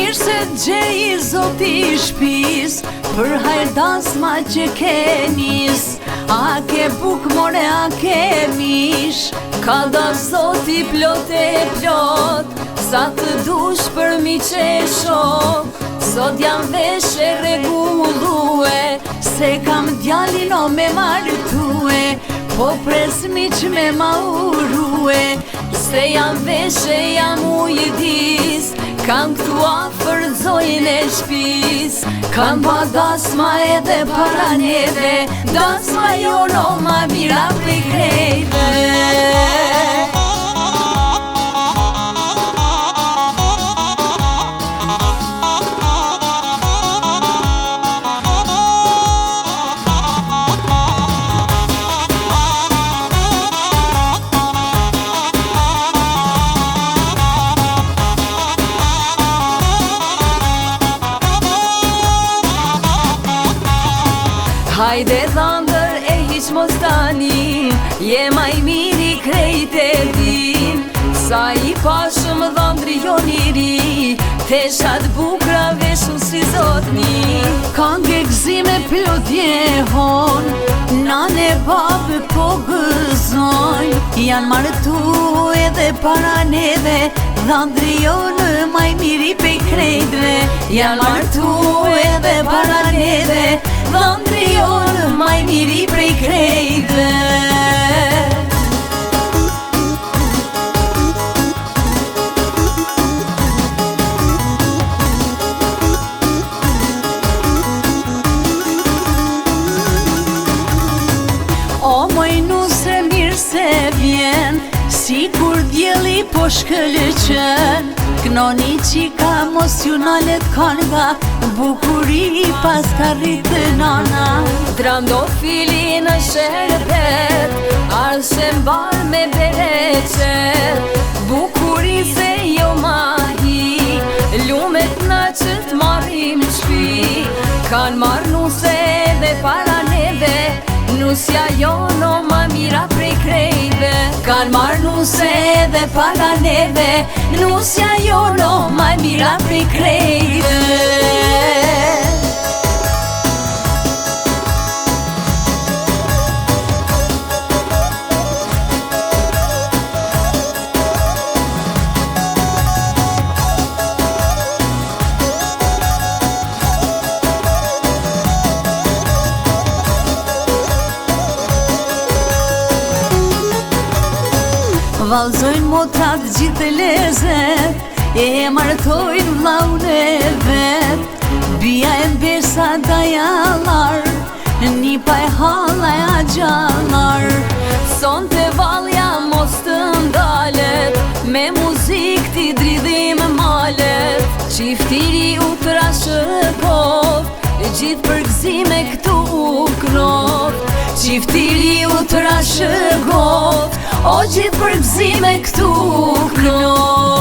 mirë se gjej zoti shpis për hajrdasma që ke nis. A ke buk more, a ke mish, ka da zoti plot e plot. Sa të dush për mi që shok, sot jam veshe regullue, se kam djalin o me martue, po pres mi që me ma urue. Se jam veshe, jam ujdis, kam këtu afer zojnë e shpis. Kam ba dasma edhe para neve, dasma jono ma mira për krejve. Hajde dhëndër e hiq mos tani, je maj miri krejt e din. Sa i pashëm dhëndri jo njëri, te shat bukra veshu si zotni. Kanë gëzime plot jehon, nane babë po gëzojnë. Janë martu edhe para neve, dhëndri jo në maj miri pe krejtve. Janë martu edhe para neve, dhëndri jo në maj miri prej krejtve. O moj nuse mirë se vjen, si kur djeli po shkëllëqen. Knoni qika mos ju nalet kanga, bukuri pas ka rritë nana. Drando fili në sherbet, arshe mbar me bereqet. Bukuri se jo mahi, lumet na që t'marim shpi. Kan mar nuse dhe para neve, nusja jono ma mira prej krejve. Kan mar nuse dhe para neve, nusja jono ma mira prej krejve. Valzojnë motrat gjithë e lezet, e martojnë vlaun e vet. Bia e mbesa dajallar, një pa e hala e agjallar. Son të valja mos të ndalet, me muzik t'i dridhim malet. Qiftiri u të rashëpot, gjithë përgzime këtu u knot. Qiftiri u të rashëgot, o gjithë përgzime këtu knot.